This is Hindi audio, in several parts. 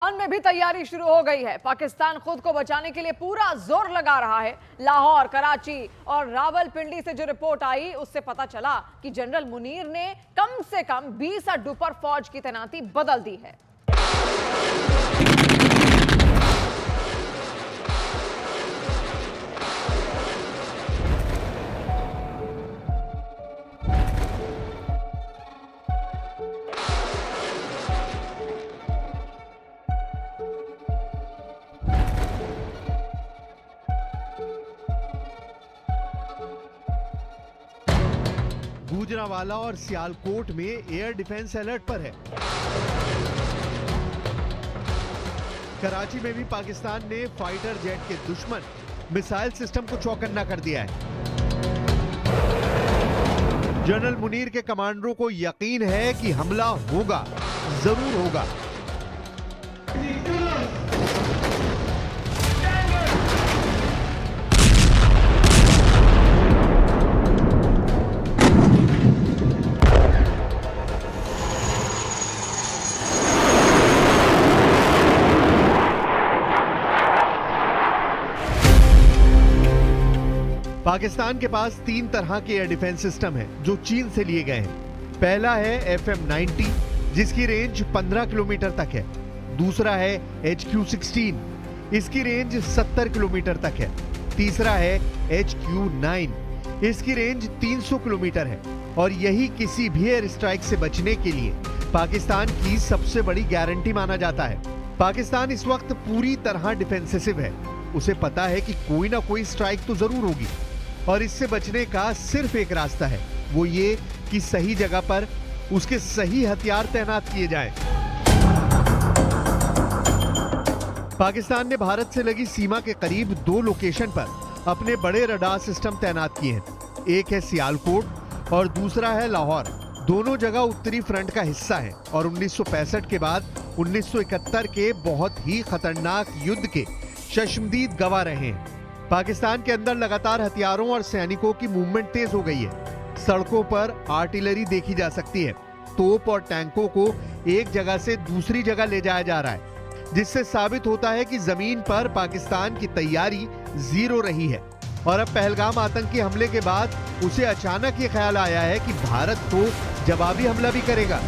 पाकिस्तान में भी तैयारी शुरू हो गई है। पाकिस्तान खुद को बचाने के लिए पूरा जोर लगा रहा है। लाहौर, कराची और रावलपिंडी से जो रिपोर्ट आई उससे पता चला कि जनरल मुनीर ने कम से कम 20 अड्डों पर फौज की तैनाती बदल दी है। गुजरांवाला और सियालकोट में एयर डिफेंस अलर्ट पर है। कराची में भी पाकिस्तान ने फाइटर जेट के दुश्मन मिसाइल सिस्टम को चौकन्ना कर दिया है। जनरल मुनीर के कमांडरों को यकीन है कि हमला होगा, जरूर होगा। पाकिस्तान के पास 3 तरह के एयर डिफेंस सिस्टम हैं जो चीन से लिए गए हैं। पहला है FM-90 जिसकी रेंज 15 किलोमीटर तक है। दूसरा है HQ-16, इसकी रेंज 70 किलोमीटर तक है। तीसरा है HQ-9, इसकी रेंज 300 किलोमीटर है। और यही किसी भी एयर स्ट्राइक से बचने के लिए पाकिस्तान की सबसे बड़ी गारंटी माना जाता है। पाकिस्तान इस वक्त पूरी तरह डिफेंसिव है। उसे पता है कि कोई ना कोई स्ट्राइक तो जरूर होगी और इससे बचने का सिर्फ एक रास्ता है, वो ये कि सही जगह पर उसके सही हथियार तैनात किए जाएं। पाकिस्तान ने भारत से लगी सीमा के करीब 2 लोकेशन पर अपने बड़े रडार सिस्टम तैनात किए हैं। एक है सियालकोट और दूसरा है लाहौर। दोनों जगह उत्तरी फ्रंट का हिस्सा है और 1965 के बाद 1971 के बहुत ही खतरनाक युद्ध के शश्मदीद गवाह रहे हैं। पाकिस्तान के अंदर लगातार हथियारों और सैनिकों की मूवमेंट तेज हो गई है। सड़कों पर आर्टिलरी देखी जा सकती है। तोप और टैंकों को एक जगह से दूसरी जगह ले जाया जा रहा है, जिससे साबित होता है कि जमीन पर पाकिस्तान की तैयारी जीरो रही है। और अब पहलगाम आतंकी हमले के बाद उसे अचानक ये ख्याल आया है कि भारत तो जवाबी हमला भी करेगा।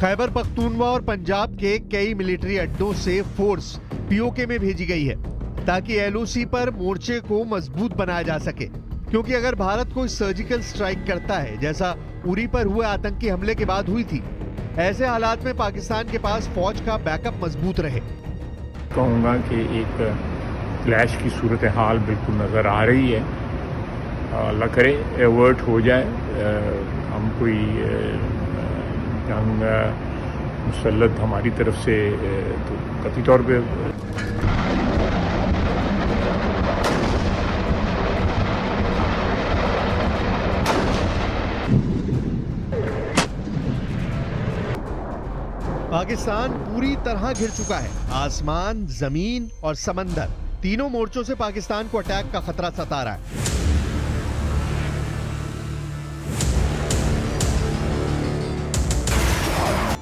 खैबर पख्तूनवा और पंजाब के कई मिलिट्री अड्डों से फोर्स POK में भेजी गई है ताकि LOC पर मोर्चे को मजबूत बनाया जा सके। क्योंकि अगर भारत कोई सर्जिकल स्ट्राइक करता है, जैसा उरी पर हुए आतंकी हमले के बाद हुई थी, ऐसे हालात में पाकिस्तान के पास फौज का बैकअप मजबूत रहे। कहूँगा कि एक क्लैश की सूरत हाल बिल्कुल नजर आ रही है। अल्लाह करे एवर्ट हो जाए, हम कोई जंग मुसल्लत हमारी तरफ से तो कतई तौर पे पाकिस्तान पूरी तरह घिर चुका है। आसमान, जमीन और समंदर, तीनों मोर्चों से पाकिस्तान को अटैक का खतरा सता रहा है।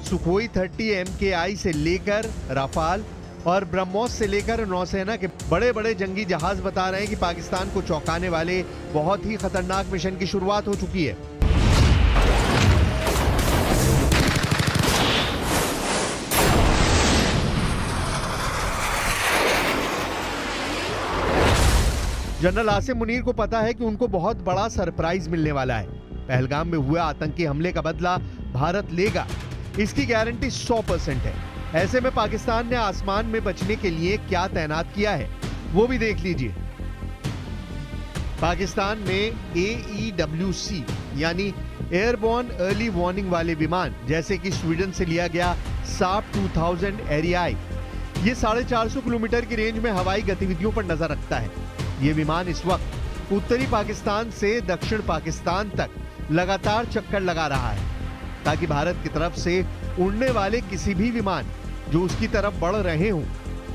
सुखोई 30 MKI से लेकर राफाल और ब्रह्मोस से लेकर नौसेना के बड़े बड़े जंगी जहाज बता रहे हैं कि पाकिस्तान को चौंकाने वाले बहुत ही खतरनाक मिशन की शुरुआत हो चुकी है। जनरल आसिम मुनीर को पता है कि उनको बहुत बड़ा सरप्राइज मिलने वाला है। पहलगाम में हुए आतंकी हमले का बदला भारत लेगा, इसकी गारंटी 100% है। ऐसे में पाकिस्तान ने आसमान में बचने के लिए क्या तैनात किया है वो भी देख लीजिए। पाकिस्तान में AEWC यानी एयरबोर्न अर्ली वार्निंग वाले विमान, जैसे कि स्वीडन से लिया गया साप 2000 एरियाई, ये 450 किलोमीटर की रेंज में हवाई गतिविधियों पर नजर रखता है। ये विमान इस वक्त उत्तरी पाकिस्तान से दक्षिण पाकिस्तान तक लगातार चक्कर लगा रहा है ताकि भारत की तरफ से उड़ने वाले किसी भी विमान जो उसकी तरफ बढ़ रहे हों,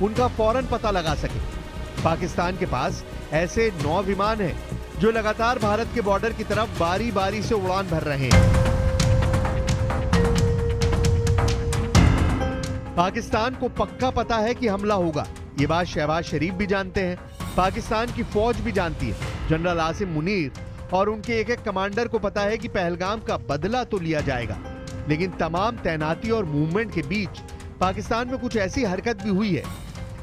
उनका फौरन पता लगा सके। पाकिस्तान के पास ऐसे 9 विमान हैं जो लगातार भारत के बॉर्डर की तरफ बारी बारी से उड़ान भर रहे हैं। पाकिस्तान को पक्का पता है कि हमला होगा, ये बात शहबाज शरीफ भी जानते हैं, पाकिस्तान की फौज भी जानती है। जनरल आसिम मुनीर और उनके एक कमांडर को पता है कि पहलगाम का बदला तो लिया जाएगा, लेकिन तमाम तैनाती और मूवमेंट के बीच पाकिस्तान में कुछ ऐसी हरकत भी हुई है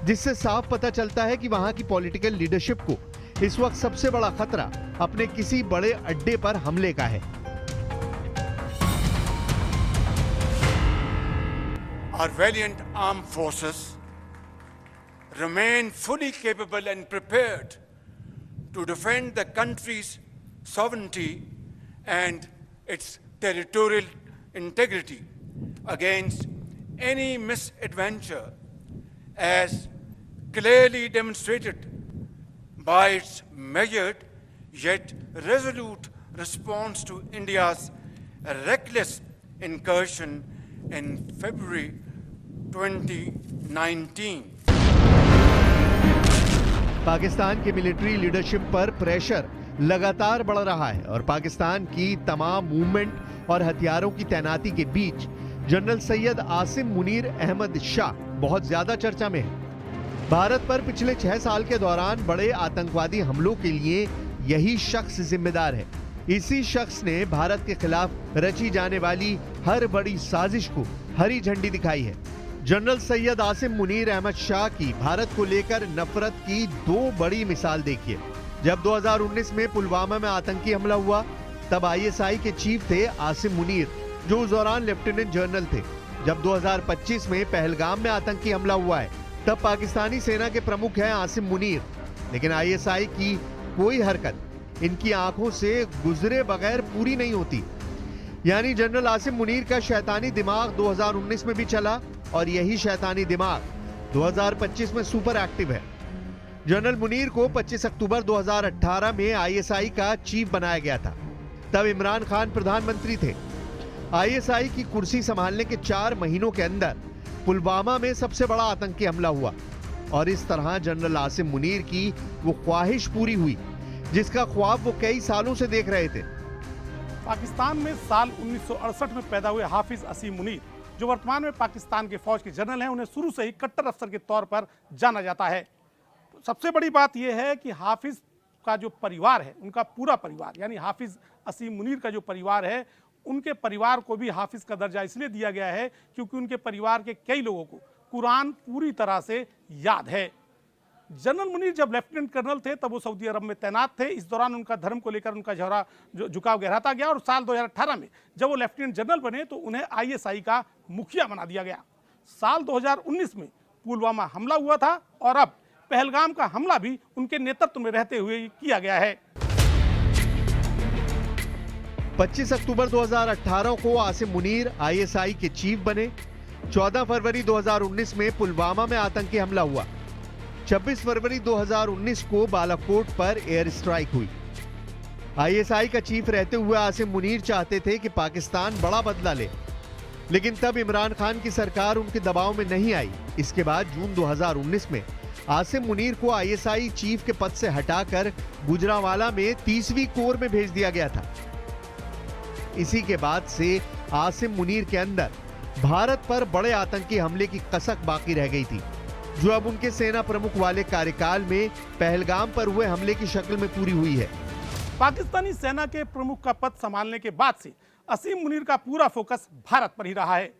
जिससे साफ पता चलता है कि वहां की पॉलिटिकल लीडरशिप को इस वक्त सबसे बड़ा खतरा अपने किसी बड़े अड्डे पर हमले का है। Our valiant armed forces remain fully capable and prepared to defend the country's sovereignty and its territorial integrity against any misadventure, as clearly demonstrated by its measured yet resolute response to India's reckless incursion in February 2019. Pakistan की मिलिट्री लीडरशिप पर प्रेशर लगातार बढ़ रहा है और पाकिस्तान की तमाम मूवमेंट और हथियारों की तैनाती के बीच जनरल सैयद आसिम मुनीर अहमद शाह बहुत ज्यादा चर्चा में है। भारत पर पिछले 6 साल के दौरान बड़े आतंकवादी हमलों के लिए यही शख्स जिम्मेदार है। इसी शख्स ने भारत के खिलाफ रची जाने वाली हर बड़ी साजिश को हरी झंडी दिखाई है। जनरल सैयद आसिम मुनीर अहमद शाह की भारत को लेकर नफरत की 2 बड़ी मिसाल देखिए। जब 2019 में पुलवामा में आतंकी हमला हुआ तब आईएसआई के चीफ थे आसिम मुनीर, जो उस दौरान लेफ्टिनेंट जनरल थे। जब 2025 में पहलगाम में आतंकी हमला हुआ है तब पाकिस्तानी सेना के प्रमुख हैं आसिम मुनीर, लेकिन आईएसआई की कोई हरकत इनकी आंखों से गुजरे बगैर पूरी नहीं होती। यानी जनरल आसिम मुनीर का शैतानी दिमाग 2019 में भी चला और यही शैतानी दिमाग 2025 में सुपर एक्टिव है। जनरल मुनीर को 25 अक्टूबर 2018 में आईएसआई का चीफ बनाया गया था। तब इमरान खान प्रधानमंत्री थे। आईएसआई की कुर्सी संभालने के 4 महीनों के अंदर पुलवामा में सबसे बड़ा आतंकी हमला हुआ और इस तरह जनरल आसिम मुनीर की वो ख्वाहिश पूरी हुई जिसका ख्वाब वो कई सालों से देख रहे थे। पाकिस्तान में साल 1968 में पैदा हुए हाफिज असीम मुनीर, जो वर्तमान में पाकिस्तान के फौज के जनरल हैं, उन्हें शुरू से ही कट्टर अफसर के तौर पर जाना जाता है। सबसे बड़ी बात यह है कि हाफिज का जो परिवार है, उनका पूरा परिवार यानी हाफिज असीम मुनीर का जो परिवार है, उनके परिवार को भी हाफिज का दर्जा इसलिए दिया गया है क्योंकि उनके परिवार के कई लोगों को कुरान पूरी तरह से याद है। जनरल मुनीर जब लेफ्टिनेंट कर्नल थे तब वो सऊदी अरब में तैनात थे। इस दौरान उनका धर्म को लेकर उनका झुकाव गहराता गया और साल 2018 में जब वो लेफ्टिनेंट जनरल बने तो उन्हें आईएसआई का मुखिया बना दिया गया। साल 2019 में पुलवामा हमला हुआ था और अब पहलगाम का हमला भी उनके नेतृत्व में रहते हुए किया गया है। 25 अक्टूबर 2018 को आसिम मुनीर आईएसआई के चीफ बने। 14 फरवरी 2019 में पुलवामा में आतंकी हमला हुआ। 26 फरवरी 2019 को बालाकोट पर एयर स्ट्राइक हुई। आईएसआई का चीफ रहते हुए आसिम मुनीर चाहते थे कि पाकिस्तान बड़ा बदला ले, लेकिन तब इमरान खान की सरकार उनके दबाव में नहीं आई। इसके बाद जून 2019 में आसिम मुनीर को आईएसआई चीफ के पद से हटाकर गुजरांवाला में 30वीं कोर में भेज दिया गया था। इसी के बाद से आसिम मुनीर के अंदर भारत पर बड़े आतंकी हमले की कसक बाकी रह गई थी, जो अब उनके सेना प्रमुख वाले कार्यकाल में पहलगाम पर हुए हमले की शक्ल में पूरी हुई है। पाकिस्तानी सेना के प्रमुख का पद संभालने के बाद से असीम मुनीर का पूरा फोकस भारत पर ही रहा है।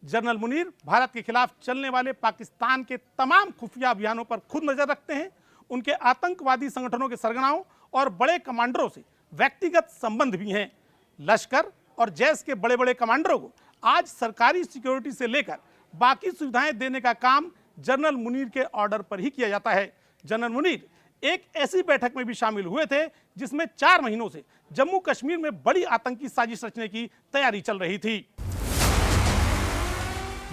जनरल मुनीर भारत के खिलाफ चलने वाले पाकिस्तान के तमाम खुफिया अभियानों पर खुद नजर रखते हैं। उनके आतंकवादी संगठनों के सरगनाओं और बड़े कमांडरों से व्यक्तिगत संबंध भी हैं। लश्कर और जैश के बड़े बड़े कमांडरों को आज सरकारी सिक्योरिटी से लेकर बाकी सुविधाएं देने का काम जनरल मुनीर के ऑर्डर पर ही किया जाता है। जनरल मुनीर एक ऐसी बैठक में भी शामिल हुए थे जिसमें 4 महीनों से जम्मू कश्मीर में बड़ी आतंकी साजिश रचने की तैयारी चल रही थी।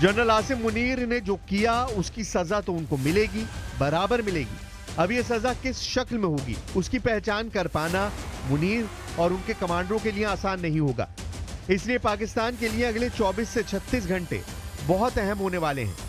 जनरल आसिम मुनीर ने जो किया उसकी सजा तो उनको मिलेगी, बराबर मिलेगी। अब ये सजा किस शक्ल में होगी उसकी पहचान कर पाना मुनीर और उनके कमांडरों के लिए आसान नहीं होगा। इसलिए पाकिस्तान के लिए अगले 24 से 36 घंटे बहुत अहम होने वाले हैं।